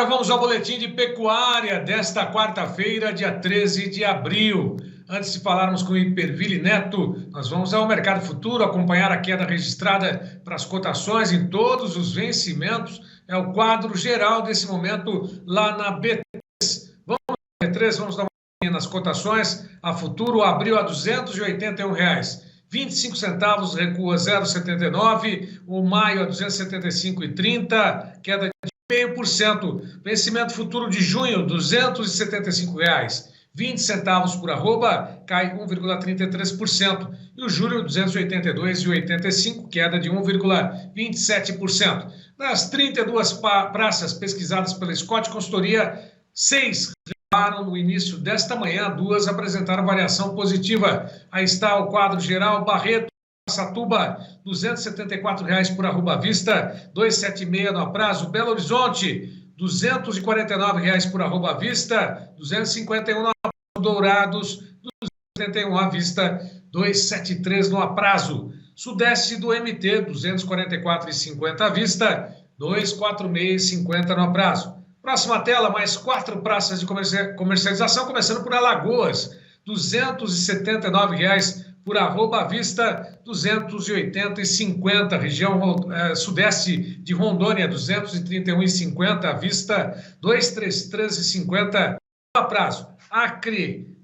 Agora vamos ao boletim de pecuária desta quarta-feira, dia 13 de abril. Antes de falarmos com o Iperville Neto, nós vamos ao mercado futuro acompanhar a queda registrada para as cotações em todos os vencimentos. É o quadro geral desse momento lá na B3. Vamos na B3, vamos dar uma olhadinha nas cotações. A futuro abriu a R$ 281,00. 25 centavos, recua 0,79. O maio a 275,30, queda de 0,5%. Vencimento futuro de junho, R$ 275,00. 20 centavos por arroba, cai 1,33%. E o julho, R$ 282,85, queda de 1,27%. Das 32 praças pesquisadas pela Scott Consultoria, 6 recuaram no início desta manhã, 2 apresentaram variação positiva. Aí está o quadro geral. Barreto, Satuba, R$ 274,00 por arroba à vista, 2,76 no aprazo. Belo Horizonte, R$ 249,00 por arroba à vista, 251 no aprazo. Dourados, 271 à vista, 273 no aprazo. Sudeste do MT, 244,50 à vista, 246,50 no aprazo. Próxima tela, mais 4 praças de comercialização, começando por Alagoas, R$ 279,00 por arroba à vista, 280,50. Região sudeste de Rondônia, 231,50 à vista, 233,50 no aprazo. Acre,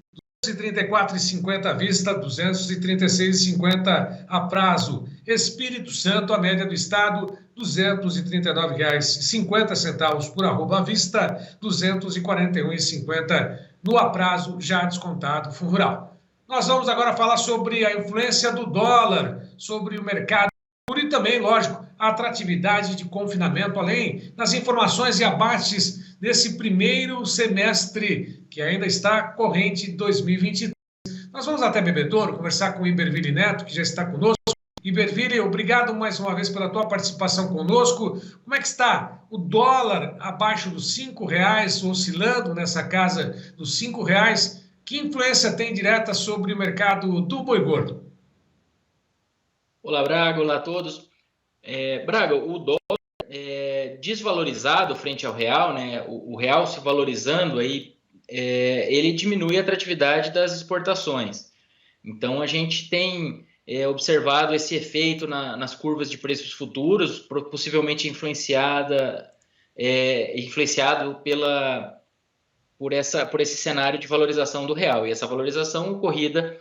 234,50 à vista, 236,50 a prazo. Espírito Santo, a média do estado, R$ 239,50 por arroba à vista, 241,50 no aprazo, já descontado fundo rural. Nós vamos agora falar sobre a influência do dólar, sobre o mercado e também, lógico, a atratividade de confinamento, além das informações e abates desse primeiro semestre que ainda está corrente de 2023. Nós vamos até Bebedouro conversar com o Iperville Neto, que já está conosco. Iperville, obrigado mais uma vez pela tua participação conosco. Como é que está o dólar abaixo dos R$5, oscilando nessa casa dos R$5? Que influência tem direta sobre o mercado do boi gordo? Olá, Braga, olá a todos. Braga, o dólar desvalorizado frente ao real, né? O real se valorizando aí, ele diminui a atratividade das exportações. Então a gente tem observado esse efeito nas curvas de preços futuros, possivelmente influenciado por esse cenário de valorização do real. E essa valorização ocorrida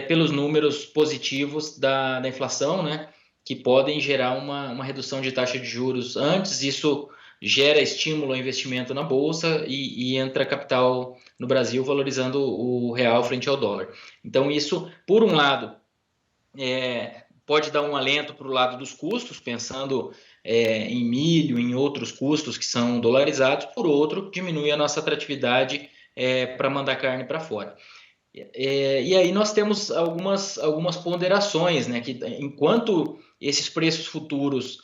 pelos números positivos da inflação, né? Que podem gerar uma redução de taxa de juros antes. Isso gera estímulo ao investimento na Bolsa e entra capital no Brasil, valorizando o real frente ao dólar. Então, isso, por um lado, pode dar um alento para o lado dos custos, pensando em milho, em outros custos que são dolarizados. Por outro, diminui a nossa atratividade para mandar carne para fora. E aí nós temos algumas ponderações, né? Que enquanto esses preços futuros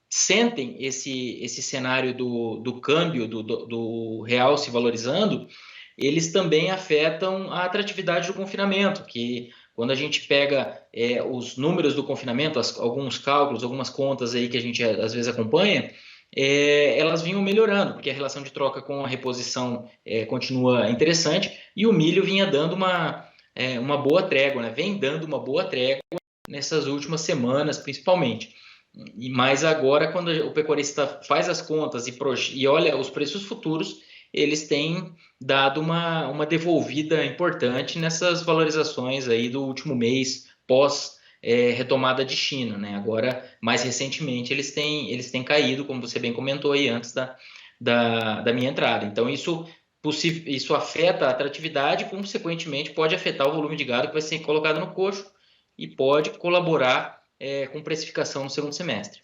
sentem esse cenário do câmbio do real se valorizando, eles também afetam a atratividade do confinamento, que quando a gente pega os números do confinamento, alguns cálculos, algumas contas aí que a gente às vezes acompanha, elas vinham melhorando, porque a relação de troca com a reposição continua interessante, e o milho vinha dando uma boa trégua, né? Vem dando uma boa trégua nessas últimas semanas, principalmente. Mas agora, quando o pecuarista faz as contas e olha os preços futuros, eles têm dado uma devolvida importante nessas valorizações aí do último mês, pós retomada de China, né? Agora, mais recentemente, eles têm caído, como você bem comentou aí antes da minha entrada. Então, isso afeta a atratividade e, consequentemente, pode afetar o volume de gado que vai ser colocado no coxo e pode colaborar com precificação no segundo semestre.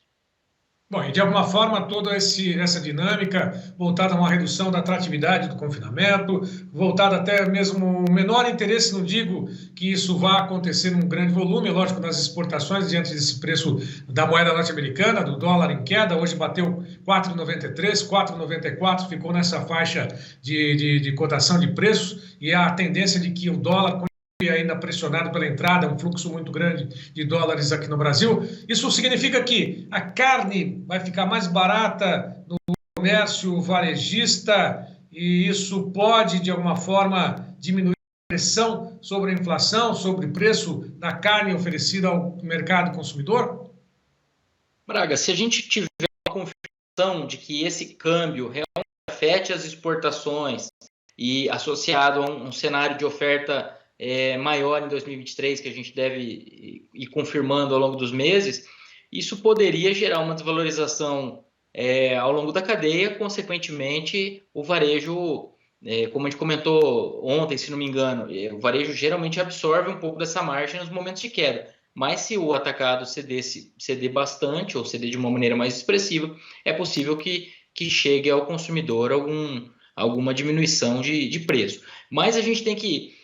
Bom, e de alguma forma toda essa dinâmica voltada a uma redução da atratividade do confinamento, voltada até mesmo o menor interesse, não digo que isso vá acontecer num grande volume, lógico, nas exportações, diante desse preço da moeda norte-americana, do dólar em queda, hoje bateu 4,93, 4,94, ficou nessa faixa de cotação de preços, e a tendência de que o dólar ainda pressionado pela entrada, um fluxo muito grande de dólares aqui no Brasil. Isso significa que a carne vai ficar mais barata no comércio varejista e isso pode, de alguma forma, diminuir a pressão sobre a inflação, sobre o preço da carne oferecida ao mercado consumidor? Braga, se a gente tiver a confirmação de que esse câmbio realmente afete as exportações e associado a um cenário de oferta maior em 2023, que a gente deve ir confirmando ao longo dos meses, isso poderia gerar uma desvalorização ao longo da cadeia, consequentemente o varejo, como a gente comentou ontem, se não me engano, o varejo geralmente absorve um pouco dessa margem nos momentos de queda. Mas se o atacado ceder bastante ou ceder de uma maneira mais expressiva, é possível que chegue ao consumidor alguma diminuição de preço. Mas a gente tem que,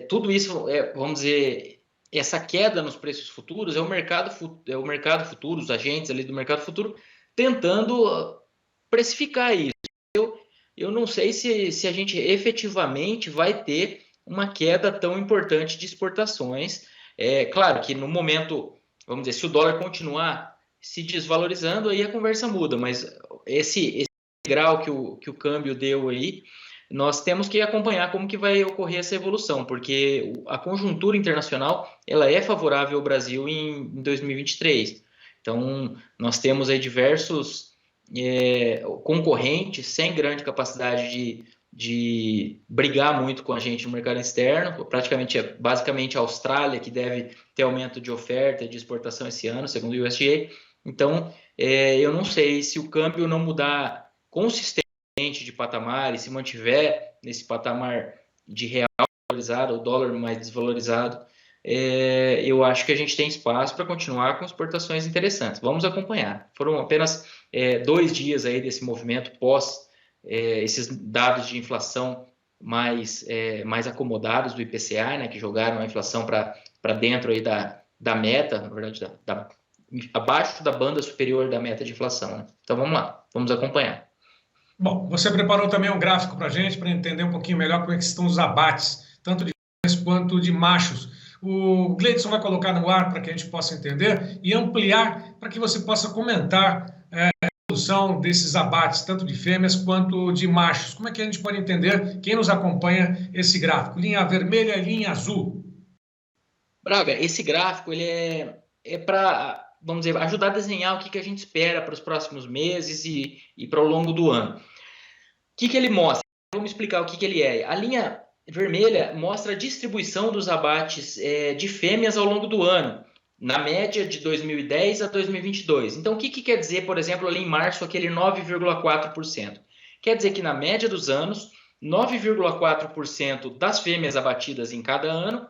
tudo isso, vamos dizer, essa queda nos preços futuros é o mercado futuro, os agentes ali do mercado futuro tentando precificar isso. Eu não sei se a gente efetivamente vai ter uma queda tão importante de exportações. Claro que no momento, vamos dizer, se o dólar continuar se desvalorizando, aí a conversa muda, mas esse grau que o câmbio deu aí, nós temos que acompanhar como que vai ocorrer essa evolução, porque a conjuntura internacional ela é favorável ao Brasil em 2023. Então, nós temos aí diversos concorrentes sem grande capacidade de brigar muito com a gente no mercado externo, basicamente a Austrália, que deve ter aumento de oferta e de exportação esse ano, segundo o USDA. Então, eu não sei se o câmbio não mudar consistentemente de patamar e se mantiver nesse patamar de real valorizado, o dólar mais desvalorizado, eu acho que a gente tem espaço para continuar com exportações interessantes. Vamos acompanhar. Foram apenas 2 dias aí desse movimento pós esses dados de inflação mais acomodados do IPCA, né, que jogaram a inflação para dentro aí da meta, na verdade, abaixo da banda superior da meta de inflação. Né? Então vamos lá, vamos acompanhar. Bom, você preparou também um gráfico para a gente, para entender um pouquinho melhor como é que estão os abates, tanto de fêmeas quanto de machos. O Gleidson vai colocar no ar para que a gente possa entender e ampliar para que você possa comentar a evolução desses abates, tanto de fêmeas quanto de machos. Como é que a gente pode entender, quem nos acompanha, esse gráfico? Linha vermelha e linha azul. Braga, esse gráfico ele é para, vamos dizer, ajudar a desenhar o que a gente espera para os próximos meses e para o longo do ano. O que ele mostra? Vamos explicar o que ele é. A linha vermelha mostra a distribuição dos abates de fêmeas ao longo do ano, na média de 2010 a 2022. Então, o que quer dizer, por exemplo, ali em março, aquele 9,4%? Quer dizer que na média dos anos, 9,4% das fêmeas abatidas em cada ano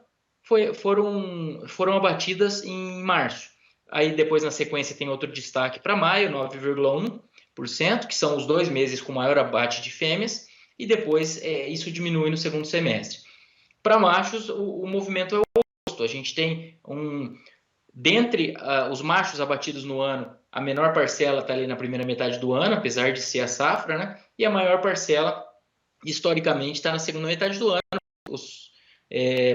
foram abatidas em março. Aí depois, na sequência, tem outro destaque para maio, 9,1%, que são os 2 meses com maior abate de fêmeas, e depois isso diminui no segundo semestre. Para machos, o movimento é o oposto. A gente tem dentre os machos abatidos no ano, a menor parcela está ali na primeira metade do ano, apesar de ser a safra, né? E a maior parcela, historicamente, está na segunda metade do ano. Os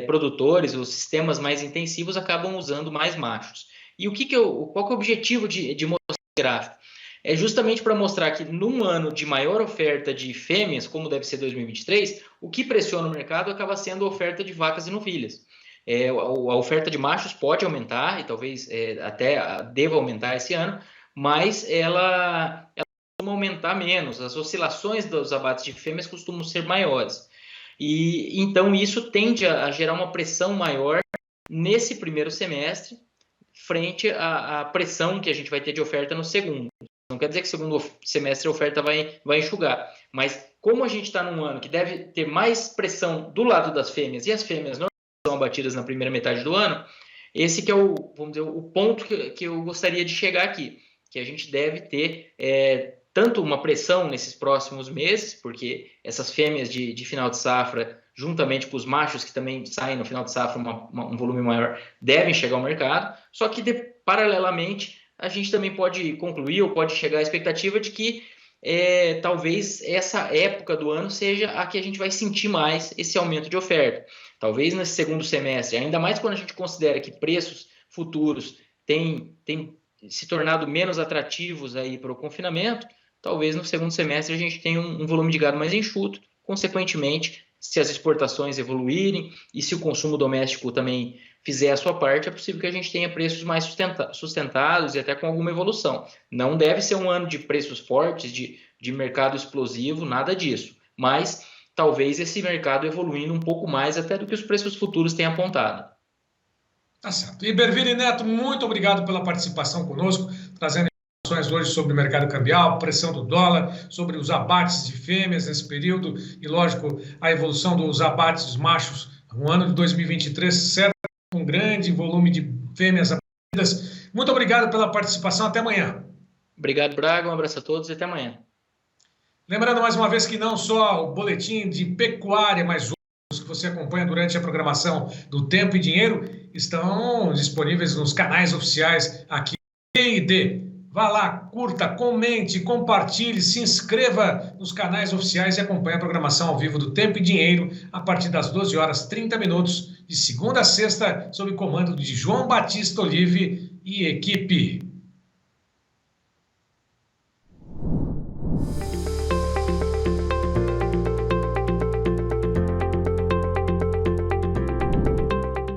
produtores, os sistemas mais intensivos acabam usando mais machos. E qual que é o objetivo de mostrar esse gráfico? É justamente para mostrar que num ano de maior oferta de fêmeas, como deve ser 2023, o que pressiona o mercado acaba sendo a oferta de vacas e novilhas. A oferta de machos pode aumentar, e talvez até deva aumentar esse ano, mas ela costuma aumentar menos. As oscilações dos abates de fêmeas costumam ser maiores. E então isso tende a gerar uma pressão maior nesse primeiro semestre, frente à pressão que a gente vai ter de oferta no segundo. Não quer dizer que segundo semestre a oferta vai enxugar, mas como a gente está num ano que deve ter mais pressão do lado das fêmeas, e as fêmeas não são abatidas na primeira metade do ano, esse que é vamos dizer, o ponto que eu gostaria de chegar aqui, que a gente deve ter tanto uma pressão nesses próximos meses, porque essas fêmeas de final de safra, juntamente com os machos que também saem no final de safra um volume maior, devem chegar ao mercado, só que paralelamente a gente também pode concluir ou pode chegar à expectativa de que talvez essa época do ano seja a que a gente vai sentir mais esse aumento de oferta. Talvez nesse segundo semestre, ainda mais quando a gente considera que preços futuros têm se tornado menos atrativos aí para o confinamento, talvez no segundo semestre a gente tenha um volume de gado mais enxuto. Consequentemente, se as exportações evoluírem e se o consumo doméstico também fizer a sua parte, é possível que a gente tenha preços mais sustentados e até com alguma evolução. Não deve ser um ano de preços fortes, de mercado explosivo, nada disso. Mas talvez esse mercado evoluindo um pouco mais até do que os preços futuros têm apontado. Tá certo. Iberville Neto, muito obrigado pela participação conosco, trazendo informações hoje sobre o mercado cambial, pressão do dólar, sobre os abates de fêmeas nesse período e, lógico, a evolução dos abates dos machos no ano de 2023, certo, com um grande volume de fêmeas abatidas. Muito obrigado pela participação. Até amanhã. Obrigado, Braga. Um abraço a todos e até amanhã. Lembrando mais uma vez que não só o boletim de pecuária, mas outros que você acompanha durante a programação do Tempo e Dinheiro estão disponíveis nos canais oficiais aqui do T&D. Vá lá, curta, comente, compartilhe, se inscreva nos canais oficiais e acompanhe a programação ao vivo do Tempo e Dinheiro a partir das 12 horas 30 minutos, de segunda a sexta, sob comando de João Batista Olive e equipe.